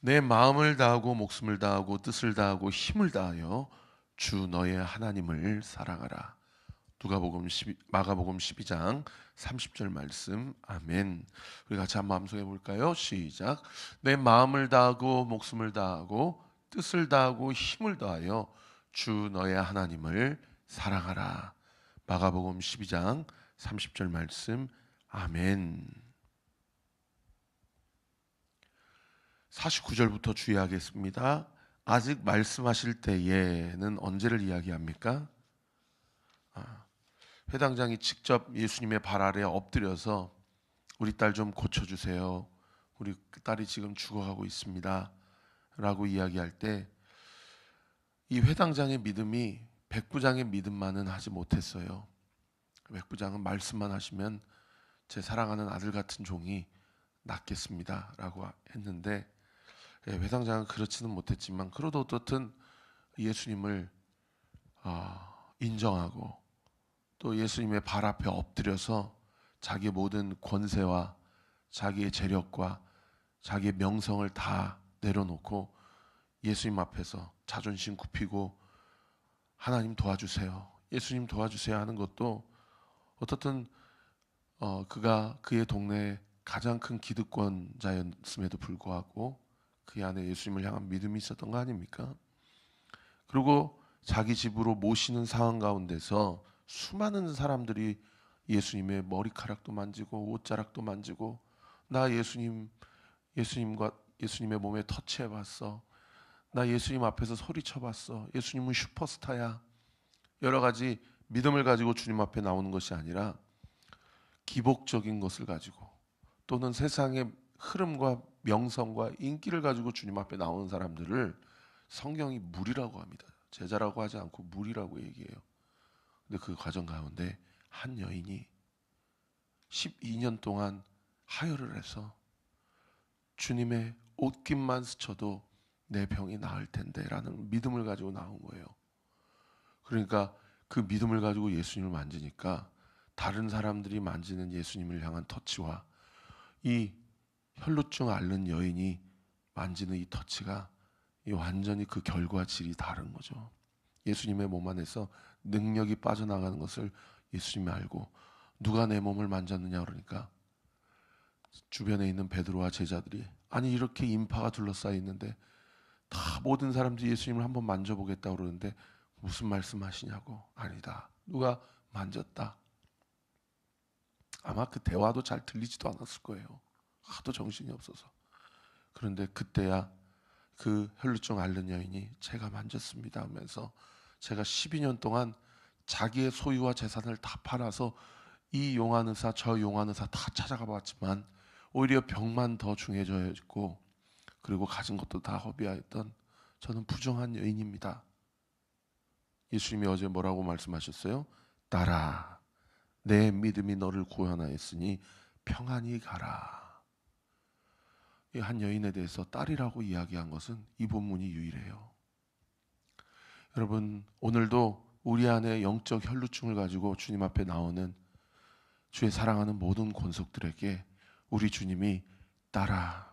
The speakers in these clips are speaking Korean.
내 마음을 다하고 목숨을 다하고 뜻을 다하고 힘을 다하여 주 너의 하나님을 사랑하라. 마가복음 12장 30절 말씀. 아멘. 우리 같이 한번 암송해 볼까요? 시작. 내 마음을 다하고 목숨을 다하고 뜻을 다하고 힘을 다하여 주 너의 하나님을 사랑하라. 마가복음 12장 30절 말씀. 아멘. 49절부터 주의하겠습니다. 아직 말씀하실 때에는 언제를 이야기합니까? 회당장이 직접 예수님의 발 아래 엎드려서 우리 딸 좀 고쳐주세요. 우리 딸이 지금 죽어가고 있습니다. 라고 이야기할 때 이 회당장의 믿음이 백부장의 믿음만은 하지 못했어요. 백부장은 말씀만 하시면 제 사랑하는 아들 같은 종이 낫겠습니다. 라고 했는데 회당장은 그렇지는 못했지만 그래도 어떻든 예수님을 인정하고 또 예수님의 발 앞에 엎드려서 자기의 모든 권세와 자기의 재력과 자기의 명성을 다 내려놓고 예수님 앞에서 자존심 굽히고 하나님 도와주세요, 예수님 도와주세요 하는 것도 어떻든 그가 그의 동네의 가장 큰 기득권자였음에도 불구하고 그 안에 예수님을 향한 믿음이 있었던 거 아닙니까? 그리고 자기 집으로 모시는 상황 가운데서 수많은 사람들이 예수님의 머리카락도 만지고 옷자락도 만지고 나 예수님의 몸에 터치해봤어, 나 예수님 앞에서 소리쳐봤어, 예수님은 슈퍼스타야. 여러 가지 믿음을 가지고 주님 앞에 나오는 것이 아니라 기복적인 것을 가지고 또는 세상의 흐름과 명성과 인기를 가지고 주님 앞에 나오는 사람들을 성경이 무리라고 합니다. 제자라고 하지 않고 무리라고 얘기해요. 근데 그 과정 가운데 한 여인이 12년 동안 하혈을 해서 주님의 옷깃만 스쳐도 내 병이 나을 텐데 라는 믿음을 가지고 나온 거예요. 그러니까 그 믿음을 가지고 예수님을 만지니까 다른 사람들이 만지는 예수님을 향한 터치와 이 혈루증 앓는 여인이 만지는 이 터치가 완전히 그 결과 질이 다른 거죠. 예수님의 몸 안에서 능력이 빠져나가는 것을 예수님이 알고 누가 내 몸을 만졌느냐 그러니까 주변에 있는 베드로와 제자들이 아니 이렇게 인파가 둘러싸여 있는데 다 모든 사람들이 예수님을 한번 만져보겠다고 그러는데 무슨 말씀하시냐고. 아니다, 누가 만졌다. 아마 그 대화도 잘 들리지도 않았을 거예요. 하도 정신이 없어서. 그런데 그때야 그 혈루증 앓는 여인이 제가 만졌습니다 하면서 제가 12년 동안 자기의 소유와 재산을 다 팔아서 이 용한 의사 저 용한 의사 다 찾아가 봤지만 오히려 병만 더 중해져 있고 그리고 가진 것도 다 허비하였던 저는 부정한 여인입니다. 예수님이 어제 뭐라고 말씀하셨어요? 딸아, 내 믿음이 너를 구원하였으니 평안히 가라. 이 한 여인에 대해서 딸이라고 이야기한 것은 이 본문이 유일해요. 여러분, 오늘도 우리 안에 영적 혈루증을 가지고 주님 앞에 나오는 주의 사랑하는 모든 권속들에게 우리 주님이 딸아,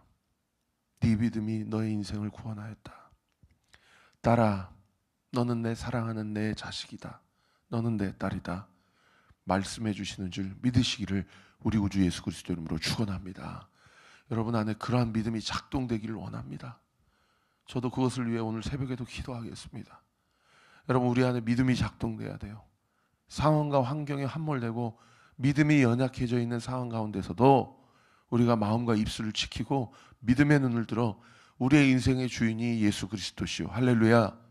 네 믿음이 너의 인생을 구원하였다. 딸아, 너는 내 사랑하는 내 자식이다. 너는 내 딸이다. 말씀해 주시는 줄 믿으시기를 우리 구주 예수 그리스도 이름으로 축원합니다. 여러분 안에 그러한 믿음이 작동되기를 원합니다. 저도 그것을 위해 오늘 새벽에도 기도하겠습니다. 여러분, 우리 안에 믿음이 작동돼야 돼요. 상황과 환경에 함몰되고 믿음이 연약해져 있는 상황 가운데서도 우리가 마음과 입술을 지키고 믿음의 눈을 들어 우리의 인생의 주인이 예수 그리스도시오. 할렐루야.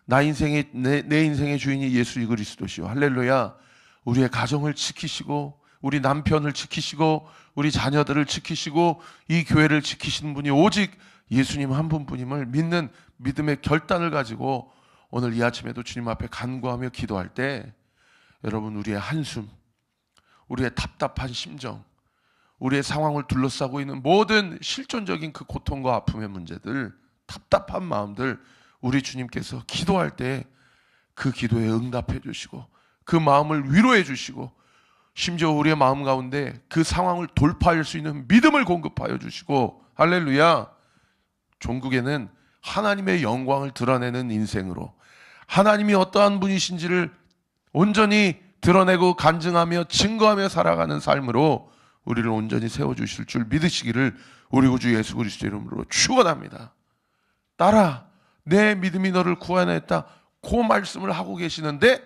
내 인생의 주인이 예수 그리스도시오. 할렐루야. 우리의 가정을 지키시고 우리 남편을 지키시고 우리 자녀들을 지키시고 이 교회를 지키시는 분이 오직 예수님 한 분뿐임을 믿는 믿음의 결단을 가지고 오늘 이 아침에도 주님 앞에 간구하며 기도할 때 여러분, 우리의 한숨, 우리의 답답한 심정, 우리의 상황을 둘러싸고 있는 모든 실존적인 그 고통과 아픔의 문제들, 답답한 마음들 우리 주님께서 기도할 때 그 기도에 응답해 주시고 그 마음을 위로해 주시고 심지어 우리의 마음 가운데 그 상황을 돌파할 수 있는 믿음을 공급하여 주시고 할렐루야, 종국에는 하나님의 영광을 드러내는 인생으로 하나님이 어떠한 분이신지를 온전히 드러내고 간증하며 증거하며 살아가는 삶으로 우리를 온전히 세워주실 줄 믿으시기를 우리 구주 예수 그리스도 이름으로 축원합니다. 딸아, 내 믿음이 너를 구원했다. 그 말씀을 하고 계시는데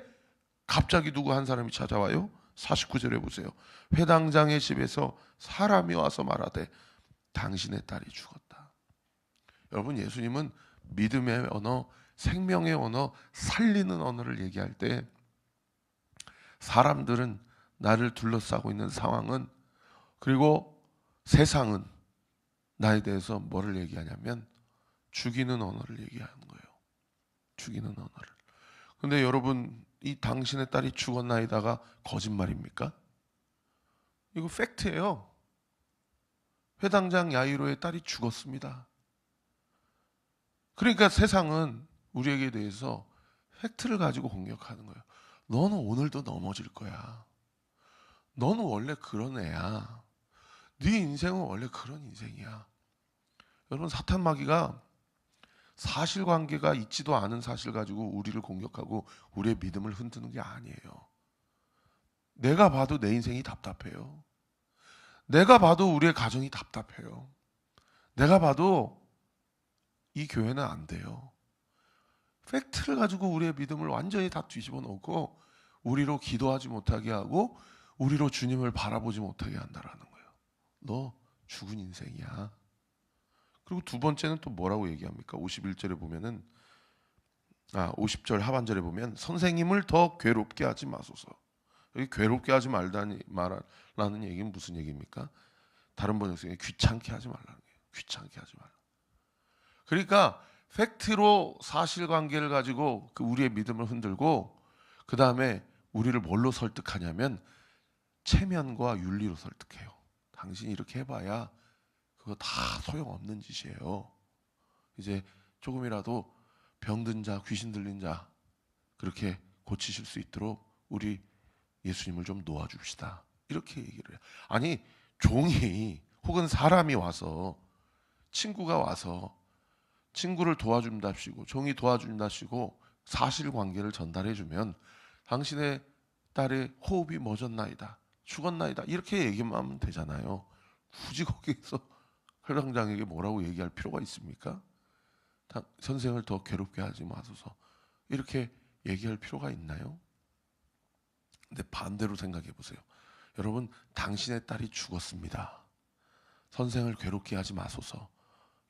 갑자기 누구 한 사람이 찾아와요. 49절에 보세요. 회당장의 집에서 사람이 와서 말하되 당신의 딸이 죽었다. 여러분, 예수님은 믿음의 언어, 생명의 언어, 살리는 언어를 얘기할 때 사람들은, 나를 둘러싸고 있는 상황은, 그리고 세상은 나에 대해서 뭐를 얘기하냐면 죽이는 언어를 얘기하는 거예요. 죽이는 언어를. 근데 여러분, 이 당신의 딸이 죽었나이다가 거짓말입니까? 이거 팩트예요. 회당장 야이로의 딸이 죽었습니다. 그러니까 세상은 우리에게 대해서 팩트를 가지고 공격하는 거예요. 너는 오늘도 넘어질 거야. 너는 원래 그런 애야. 네 인생은 원래 그런 인생이야. 여러분, 사탄 마귀가 사실관계가 있지도 않은 사실 가지고 우리를 공격하고 우리의 믿음을 흔드는 게 아니에요. 내가 봐도 내 인생이 답답해요. 내가 봐도 우리의 가정이 답답해요. 내가 봐도 이 교회는 안 돼요. 팩트를 가지고 우리의 믿음을 완전히 다 뒤집어 놓고 우리로 기도하지 못하게 하고 우리로 주님을 바라보지 못하게 한다라는 거예요. 너 죽은 인생이야. 그리고 두 번째는 또 뭐라고 얘기합니까? 51절에 보면은 50절 하반절에 보면 선생님을 더 괴롭게 하지 마소서. 여기 괴롭게 하지 말라는 얘기는 무슨 얘기입니까? 다른 번역성에 귀찮게 하지 말라는 거예요. 귀찮게 하지 말라. 그러니까 팩트로 사실관계를 가지고 그 우리의 믿음을 흔들고 그 다음에 우리를 뭘로 설득하냐면 체면과 윤리로 설득해요. 당신이 이렇게 해봐야 그거 다 소용없는 짓이에요. 이제 조금이라도 병든 자, 귀신 들린 자 그렇게 고치실 수 있도록 우리 예수님을 좀 놓아줍시다. 이렇게 얘기를 해요. 아니, 종이 혹은 사람이 와서, 친구가 와서 친구를 도와준답시고 종이 도와준답시고 사실관계를 전달해주면 당신의 딸의 호흡이 멎었나이다, 죽었나이다 이렇게 얘기만 하면 되잖아요. 굳이 거기서 회당장에게 뭐라고 얘기할 필요가 있습니까? 선생을 더 괴롭게 하지 마소서 이렇게 얘기할 필요가 있나요? 근데 반대로 생각해 보세요. 여러분, 당신의 딸이 죽었습니다. 선생을 괴롭게 하지 마소서.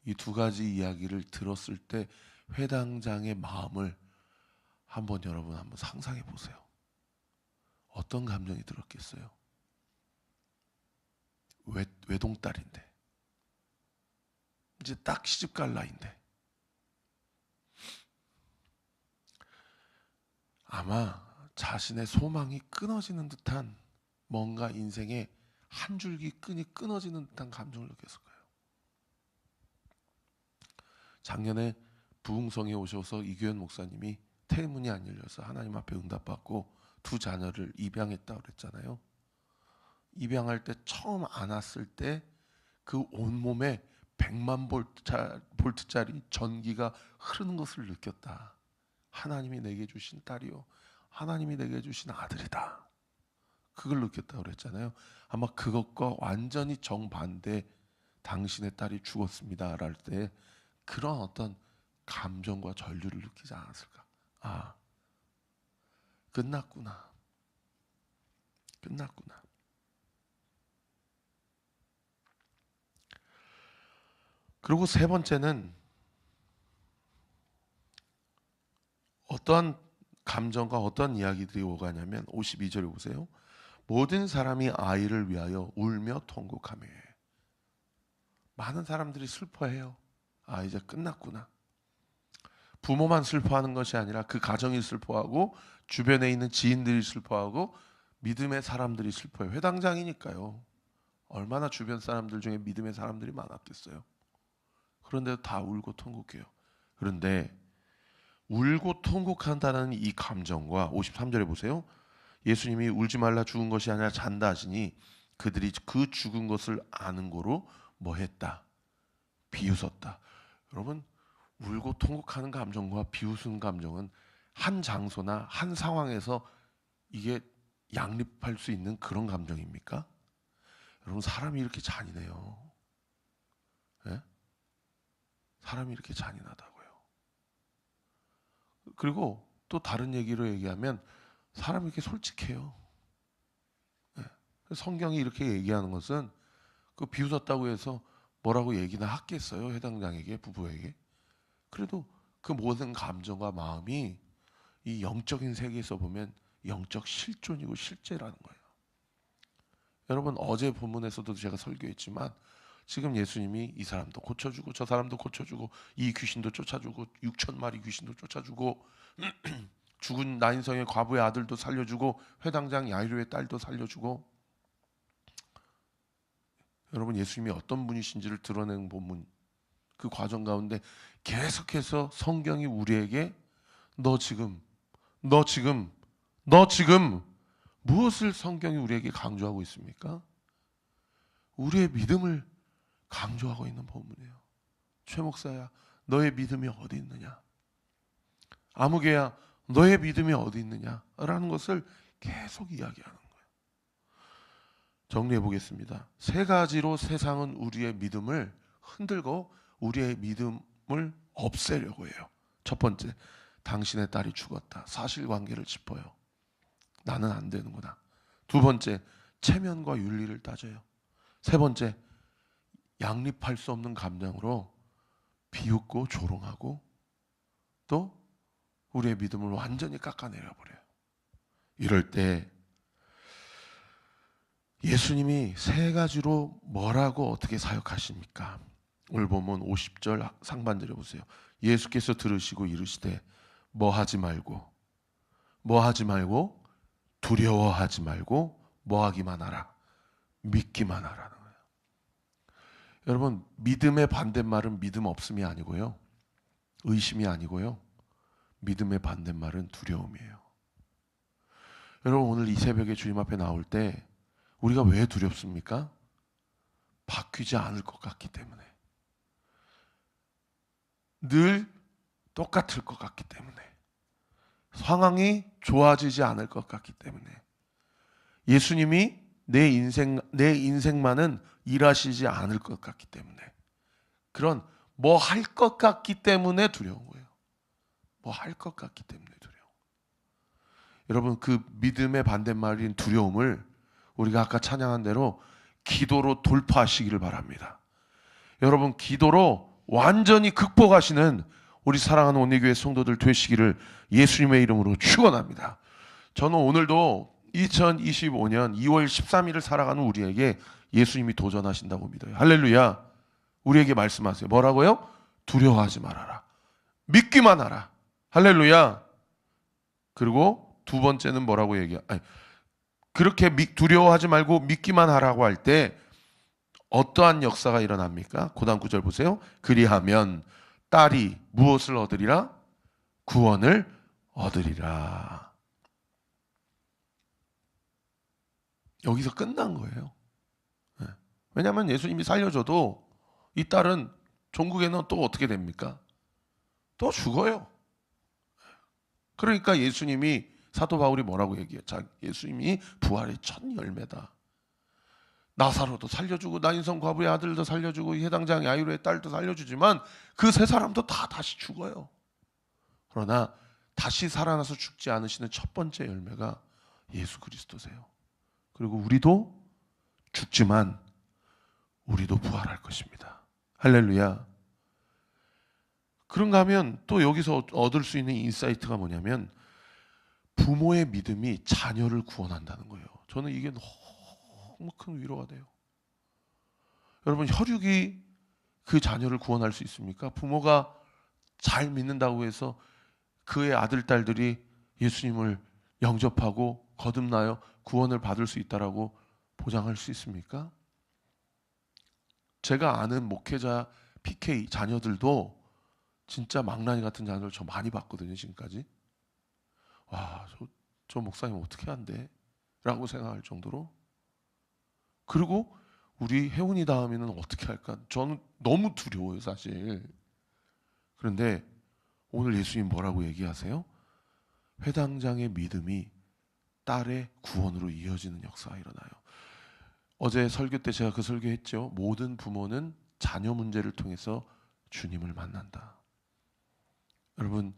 이 두 가지 이야기를 들었을 때 회당장의 마음을 여러분 한번 상상해 보세요. 어떤 감정이 들었겠어요? 외동딸인데 이제 딱 시집갈 나이인데 아마 자신의 소망이 끊어지는 듯한, 뭔가 인생의 한 줄기 끈이 끊어지는 듯한 감정을 느꼈을 거예요. 작년에 부흥성에 오셔서 이규현 목사님이 태문이 안 열려서 하나님 앞에 응답받고 두 자녀를 입양했다고 그랬잖아요. 입양할 때 처음 안았을 때 그 온몸에 100만 볼트짜리 전기가 흐르는 것을 느꼈다. 하나님이 내게 주신 딸이요, 하나님이 내게 주신 아들이다. 그걸 느꼈다고 그랬잖아요. 아마 그것과 완전히 정반대, 당신의 딸이 죽었습니다 할 때 그런 어떤 감정과 전류를 느끼지 않았을까? 아, 끝났구나. 끝났구나. 그리고 세 번째는 어떠한 감정과 어떤 이야기들이 오가냐면 52절에 보세요. 모든 사람이 아이를 위하여 울며 통곡하며. 많은 사람들이 슬퍼해요. 아, 이제 끝났구나. 부모만 슬퍼하는 것이 아니라 그 가정이 슬퍼하고 주변에 있는 지인들이 슬퍼하고 믿음의 사람들이 슬퍼해요. 회당장이니까요. 얼마나 주변 사람들 중에 믿음의 사람들이 많았겠어요. 그런데도 다 울고 통곡해요. 그런데 울고 통곡한다는 이 감정과 53절에 보세요. 예수님이 울지 말라 죽은 것이 아니라 잔다 하시니 그들이 그 죽은 것을 아는 고로 뭐 했다? 비웃었다. 여러분, 울고 통곡하는 감정과 비웃은 감정은 한 장소나 한 상황에서 이게 양립할 수 있는 그런 감정입니까? 여러분, 사람이 이렇게 잔인해요. 예? 사람이 이렇게 잔인하다고요. 그리고 또 다른 얘기로 얘기하면 사람이 이렇게 솔직해요. 예. 성경이 이렇게 얘기하는 것은 그 비웃었다고 해서 뭐라고 얘기나 하겠어요? 해당장에게, 부부에게. 그래도 그 모든 감정과 마음이 이 영적인 세계에서 보면 영적 실존이고 실제라는 거예요. 여러분, 어제 본문에서도 제가 설교했지만 지금 예수님이 이 사람도 고쳐주고 저 사람도 고쳐주고 이 귀신도 쫓아주고 6천 마리 귀신도 쫓아주고 죽은 나인성의 과부의 아들도 살려주고 회당장 야이로의 딸도 살려주고, 여러분, 예수님이 어떤 분이신지를 드러내는 본문, 그 과정 가운데 계속해서 성경이 우리에게 너 지금 무엇을 성경이 우리에게 강조하고 있습니까? 우리의 믿음을 강조하고 있는 본문이에요. 최 목사야, 너의 믿음이 어디 있느냐? 아무개야, 너의 믿음이 어디 있느냐? 라는 것을 계속 이야기하는 거예요. 정리해 보겠습니다. 세 가지로 세상은 우리의 믿음을 흔들고 우리의 믿음을 없애려고 해요. 첫 번째, 당신의 딸이 죽었다. 사실관계를 짚어요. 나는 안 되는구나. 두 번째, 체면과 윤리를 따져요. 세 번째, 양립할 수 없는 감정으로 비웃고 조롱하고 또 우리의 믿음을 완전히 깎아내려 버려요. 이럴 때 예수님이 세 가지로 뭐라고 어떻게 사역하십니까? 오늘 보면 50절 상반절에 보세요. 예수께서 들으시고 이르시되 뭐 하지 말고 두려워하지 말고 뭐 하기만 하라, 믿기만 하라는 거예요. 여러분, 믿음의 반대말은 믿음 없음이 아니고요, 의심이 아니고요, 믿음의 반대말은 두려움이에요. 여러분, 오늘 이 새벽에 주님 앞에 나올 때 우리가 왜 두렵습니까? 바뀌지 않을 것 같기 때문에, 늘 똑같을 것 같기 때문에, 상황이 좋아지지 않을 것 같기 때문에, 예수님이 내 인생만은 일하시지 않을 것 같기 때문에, 그런 뭐 할 것 같기 때문에 두려운 거예요. 뭐 할 것 같기 때문에 두려워. 여러분, 그 믿음의 반대말인 두려움을 우리가 아까 찬양한 대로 기도로 돌파하시기를 바랍니다. 여러분, 기도로 완전히 극복하시는 우리 사랑하는 온리교회 성도들 되시기를 예수님의 이름으로 축원합니다. 저는 오늘도 2025년 2월 13일을 살아가는 우리에게 예수님이 도전하신다고 믿어요. 할렐루야. 우리에게 말씀하세요. 뭐라고요? 두려워하지 말아라. 믿기만 하라. 할렐루야. 그리고 두 번째는 뭐라고 그렇게 두려워하지 말고 믿기만 하라고 할 때 어떠한 역사가 일어납니까? 그 다음 구절 보세요. 그리하면 딸이 무엇을 얻으리라? 구원을 얻으리라. 여기서 끝난 거예요. 왜냐하면 예수님이 살려줘도 이 딸은 종국에는 또 어떻게 됩니까? 또 죽어요. 그러니까 예수님이, 사도 바울이 뭐라고 얘기해요? 예수님이 부활의 첫 열매다. 나사로도 살려주고 나인성 과부의 아들도 살려주고 해당장 야이로의 딸도 살려주지만 그 세 사람도 다 다시 죽어요. 그러나 다시 살아나서 죽지 않으시는 첫 번째 열매가 예수 그리스도세요. 그리고 우리도 죽지만 우리도 부활할 것입니다. 할렐루야. 그런가 하면 또 여기서 얻을 수 있는 인사이트가 뭐냐면 부모의 믿음이 자녀를 구원한다는 거예요. 저는 이게 너무 큰 위로가 돼요. 여러분, 혈육이 그 자녀를 구원할 수 있습니까? 부모가 잘 믿는다고 해서 그의 아들, 딸들이 예수님을 영접하고 거듭나요 구원을 받을 수 있다라고 보장할 수 있습니까? 제가 아는 목회자 PK 자녀들도 진짜 망나니 같은 자녀를 저 많이 봤거든요, 지금까지. 와, 저 목사님 어떻게 한대? 라고 생각할 정도로. 그리고 우리 혜훈이 다음에는 어떻게 할까? 저는 너무 두려워요, 사실. 그런데 오늘 예수님 뭐라고 얘기하세요? 회당장의 믿음이 딸의 구원으로 이어지는 역사가 일어나요. 어제 설교 때 제가 그 설교했죠. 모든 부모는 자녀 문제를 통해서 주님을 만난다. 여러분,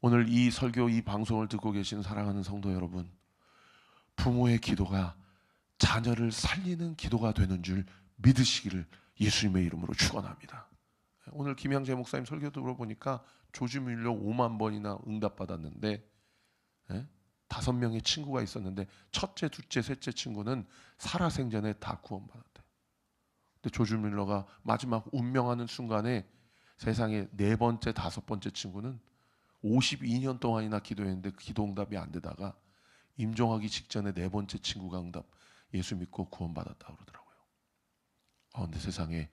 오늘 이 설교, 이 방송을 듣고 계신 사랑하는 성도 여러분, 부모의 기도가 자녀를 살리는 기도가 되는 줄 믿으시기를 예수님의 이름으로 축원합니다. 오늘 김양재 목사님 설교 들어보니까 조지 뮬러 5만 번이나 응답받았는데 5명의 친구가 있었는데 첫째, 둘째, 셋째 친구는 살아생전에 다 구원받았대. 근데 조지 뮬러가 마지막 운명하는 순간에 세상에 4번째, 5번째 친구는 52년 동안이나 기도했는데 기도 응답이 안 되다가 임종하기 직전에 4번째 친구가 응답, 예수 믿고 구원받았다고 그러더라고요. 근데 세상에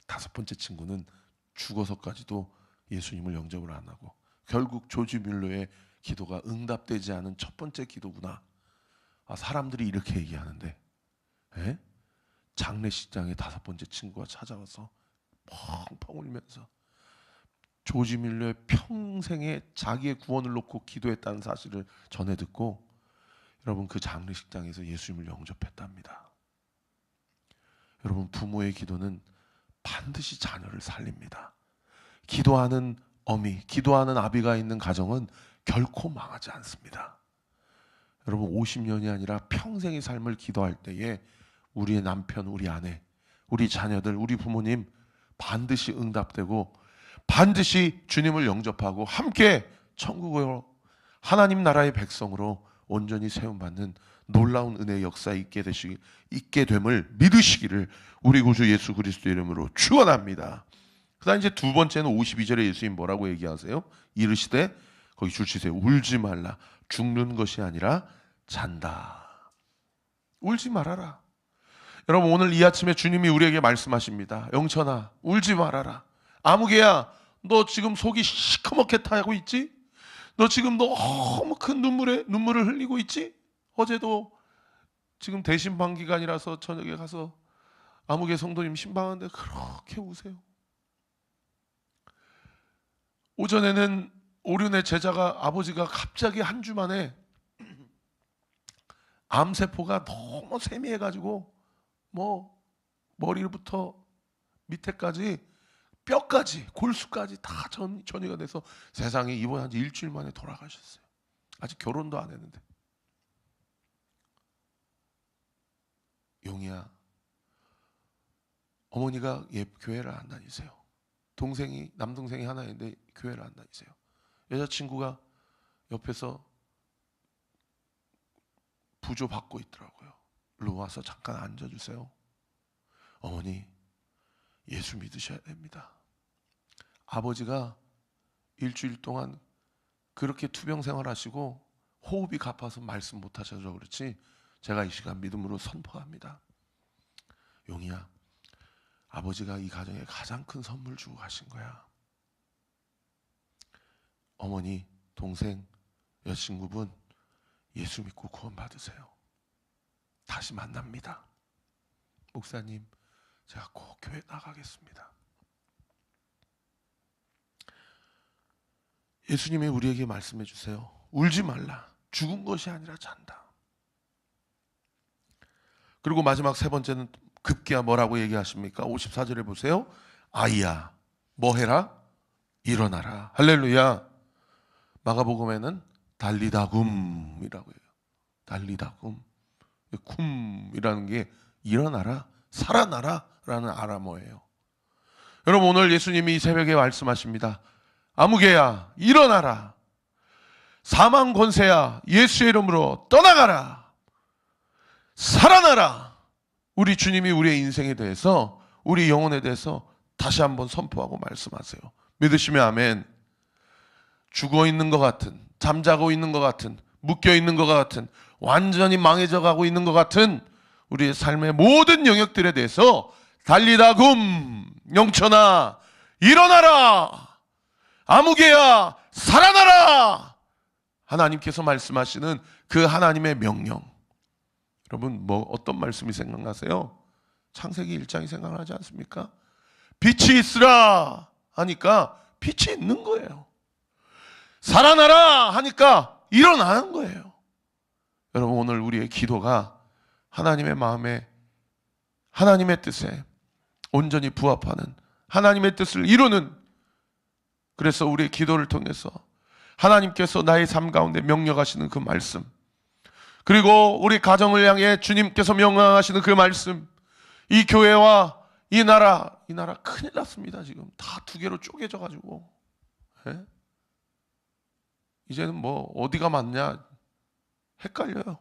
5번째 친구는 죽어서까지도 예수님을 영접을 안 하고 결국 조지 뮬러의 기도가 응답되지 않은 첫 번째 기도구나. 사람들이 이렇게 얘기하는데 장례식장에 5번째 친구가 찾아와서 펑펑 울면서 조지 뮬러의 평생에 자기의 구원을 놓고 기도했다는 사실을 전해 듣고 여러분 그 장례식장에서 예수님을 영접했답니다. 여러분 부모의 기도는 반드시 자녀를 살립니다. 기도하는 어미, 기도하는 아비가 있는 가정은 결코 망하지 않습니다. 여러분 50년이 아니라 평생의 삶을 기도할 때에 우리의 남편, 우리 아내, 우리 자녀들, 우리 부모님 반드시 응답되고 반드시 주님을 영접하고 함께 천국으로 하나님 나라의 백성으로 온전히 세움받는 놀라운 은혜의 역사에 있게 됨을 믿으시기를 우리 구주 예수 그리스도 이름으로 축원합니다. 그다음 이제 두 번째는 52절에 예수님 뭐라고 얘기하세요? 이르시되 거기 줄 치세요. 울지 말라. 죽는 것이 아니라 잔다. 울지 말아라. 여러분 오늘 이 아침에 주님이 우리에게 말씀하십니다. 영천아 울지 말아라. 아무개야 너 지금 속이 시커멓게 타고 있지? 너 지금 너무 큰 눈물을 흘리고 있지? 어제도 지금 대신방 기간이라서 저녁에 가서 아무개 성도님 신방하는데 그렇게 우세요. 오전에는 오륜의 제자가 아버지가 갑자기 한 주 만에 암세포가 너무 세미해가지고 머리부터 밑에까지 뼈까지 골수까지 다 전이가 돼서 세상에 입원한 지 일주일 만에 돌아가셨어요. 아직 결혼도 안 했는데. 용이야, 어머니가 교회를 안 다니세요. 남동생이 하나 있는데 교회를 안 다니세요. 여자친구가 옆에서 부조 받고 있더라고요. 일로 와서 잠깐 앉아주세요. 어머니 예수 믿으셔야 됩니다. 아버지가 일주일 동안 그렇게 투병 생활하시고 호흡이 가파서 말씀 못 하셔서 그렇지 제가 이 시간 믿음으로 선포합니다. 용이야, 아버지가 이 가정에 가장 큰 선물 주고 가신 거야. 어머니, 동생, 여자친구분 예수 믿고 구원 받으세요. 다시 만납니다. 목사님, 제가 꼭 교회 나가겠습니다. 예수님이 우리에게 말씀해 주세요. 울지 말라. 죽은 것이 아니라 잔다. 그리고 마지막 세 번째는 급기야 뭐라고 얘기하십니까? 54절에 보세요. 아이야, 뭐 해라? 일어나라. 할렐루야. 마가복음에는 달리다굼이라고 해요. 달리다굼. 쿰이라는 게 일어나라, 살아나라 라는 아람어예요. 여러분 오늘 예수님이 이 새벽에 말씀하십니다. 아무개야 일어나라. 사망 권세야 예수의 이름으로 떠나가라. 살아나라. 우리 주님이 우리의 인생에 대해서, 우리 영혼에 대해서 다시 한번 선포하고 말씀하세요. 믿으시면 아멘. 죽어 있는 것 같은, 잠자고 있는 것 같은, 묶여 있는 것 같은, 완전히 망해져 가고 있는 것 같은 우리의 삶의 모든 영역들에 대해서 달리다굼, 영천아 일어나라. 아무개야 살아나라. 하나님께서 말씀하시는 그 하나님의 명령. 여러분 어떤 말씀이 생각나세요? 창세기 1장이 생각나지 않습니까? 빛이 있으라. 하니까 빛이 있는 거예요. 살아나라 하니까 일어나는 거예요. 여러분, 오늘 우리의 기도가 하나님의 마음에, 하나님의 뜻에 온전히 부합하는, 하나님의 뜻을 이루는, 그래서 우리의 기도를 통해서 하나님께서 나의 삶 가운데 명령하시는 그 말씀, 그리고 우리 가정을 향해 주님께서 명령하시는 그 말씀, 이 교회와 이 나라 큰일 났습니다. 지금 다 두 개로 쪼개져 가지고, 예? 이제는 뭐 어디가 맞냐 헷갈려요.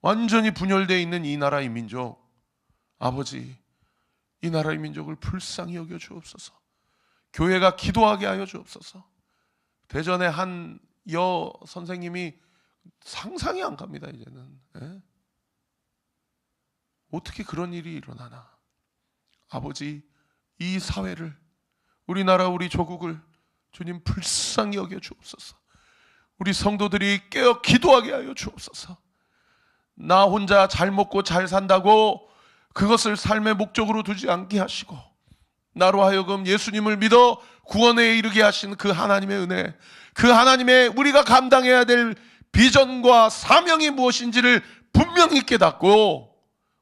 완전히 분열되어 있는 이 나라의 민족, 아버지, 이 나라의 민족을 불쌍히 여겨 주옵소서. 교회가 기도하게 하여 주옵소서. 대전에 한 여 선생님이 상상이 안 갑니다. 이제는, 예? 어떻게 그런 일이 일어나나. 아버지, 이 사회를, 우리나라, 우리 조국을 주님 불쌍히 여겨 주옵소서. 우리 성도들이 깨어 기도하게 하여 주옵소서. 나 혼자 잘 먹고 잘 산다고 그것을 삶의 목적으로 두지 않게 하시고, 나로 하여금 예수님을 믿어 구원에 이르게 하신 그 하나님의 은혜, 그 하나님의 우리가 감당해야 될 비전과 사명이 무엇인지를 분명히 깨닫고,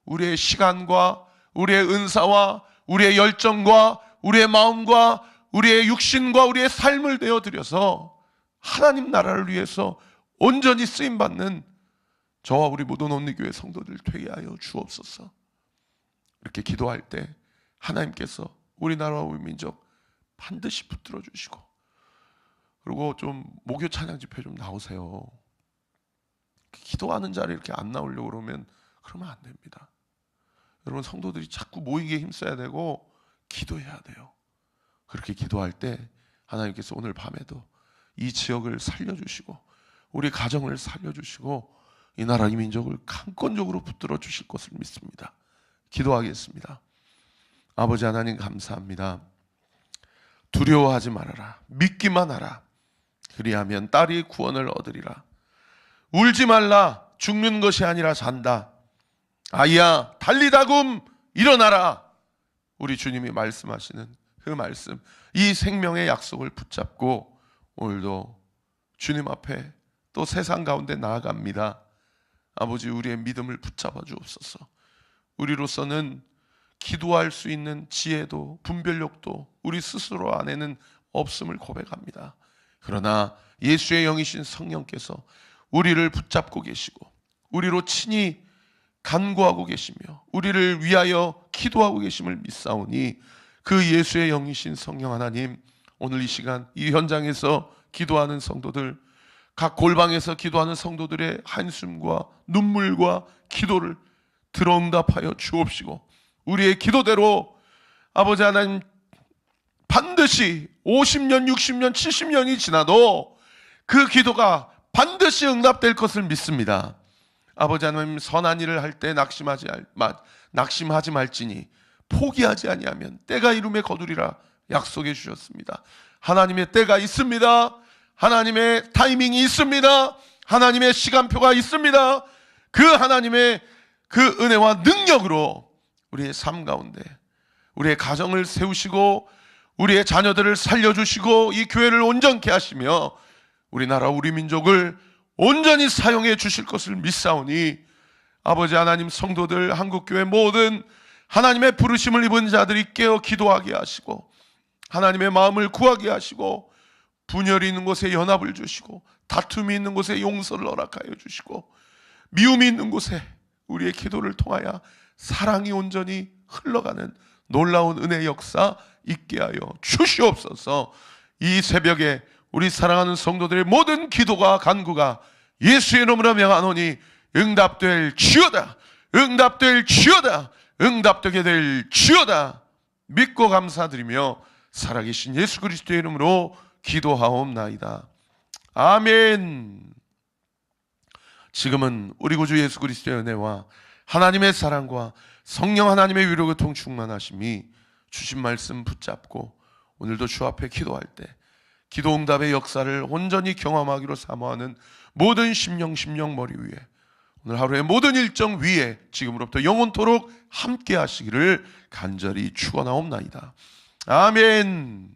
우리의 시간과 우리의 은사와 우리의 열정과 우리의 마음과 우리의 육신과 우리의 삶을 내어드려서 하나님 나라를 위해서 온전히 쓰임받는 저와 우리 모든 온리교회 성도들 되게 하여 주옵소서. 이렇게 기도할 때 하나님께서 우리나라와 우리 민족 반드시 붙들어 주시고, 그리고 좀 목요 찬양 집회 좀 나오세요. 기도하는 자리에 이렇게 안 나오려고 그러면 안 됩니다. 여러분, 성도들이 자꾸 모이기에 힘써야 되고 기도해야 돼요. 그렇게 기도할 때 하나님께서 오늘 밤에도 이 지역을 살려주시고 우리 가정을 살려주시고 이 나라 이 민족을 강권적으로 붙들어 주실 것을 믿습니다. 기도하겠습니다. 아버지 하나님, 감사합니다. 두려워하지 말아라. 믿기만 하라. 그리하면 딸이 구원을 얻으리라. 울지 말라. 죽는 것이 아니라 산다. 아이야, 달리다굼 일어나라. 우리 주님이 말씀하시는 그 말씀, 이 생명의 약속을 붙잡고 오늘도 주님 앞에 또 세상 가운데 나아갑니다. 아버지, 우리의 믿음을 붙잡아 주옵소서. 우리로서는 기도할 수 있는 지혜도 분별력도 우리 스스로 안에는 없음을 고백합니다. 그러나 예수의 영이신 성령께서 우리를 붙잡고 계시고 우리로 친히 간구하고 계시며 우리를 위하여 기도하고 계심을 믿사오니, 그 예수의 영이신 성령 하나님, 오늘 이 시간 이 현장에서 기도하는 성도들, 각 골방에서 기도하는 성도들의 한숨과 눈물과 기도를 들어 응답하여 주옵시고, 우리의 기도대로 아버지 하나님 반드시 50년, 60년, 70년이 지나도 그 기도가 반드시 응답될 것을 믿습니다. 아버지 하나님, 선한 일을 할 때 낙심하지 말지니 포기하지 아니하면 때가 이름에 거두리라 약속해 주셨습니다. 하나님의 때가 있습니다. 하나님의 타이밍이 있습니다. 하나님의 시간표가 있습니다. 그 하나님의 그 은혜와 능력으로 우리의 삶 가운데 우리의 가정을 세우시고 우리의 자녀들을 살려주시고 이 교회를 온전케 하시며 우리나라 우리 민족을 온전히 사용해 주실 것을 믿사오니, 아버지 하나님, 성도들, 한국교회 모든 하나님의 부르심을 입은 자들이 깨어 기도하게 하시고 하나님의 마음을 구하게 하시고 분열이 있는 곳에 연합을 주시고 다툼이 있는 곳에 용서를 허락하여 주시고 미움이 있는 곳에 우리의 기도를 통하여 사랑이 온전히 흘러가는 놀라운 은혜의 역사 있게 하여 주시옵소서. 이 새벽에 우리 사랑하는 성도들의 모든 기도가 간구가 예수의 이름으로 명하노니 응답될 지어다, 응답될 지어다, 응답되게 될 지어다 믿고 감사드리며 살아계신 예수 그리스도의 이름으로 기도하옵나이다. 아멘. 지금은 우리 구주 예수 그리스도의 은혜와 하나님의 사랑과 성령 하나님의 위로 교통 충만하심이 주신 말씀 붙잡고 오늘도 주 앞에 기도할 때 기도 응답의 역사를 온전히 경험하기로 사모하는 모든 심령 머리 위에 오늘 하루의 모든 일정 위에 지금으로부터 영원토록 함께 하시기를 간절히 축원하옵나이다. 아멘.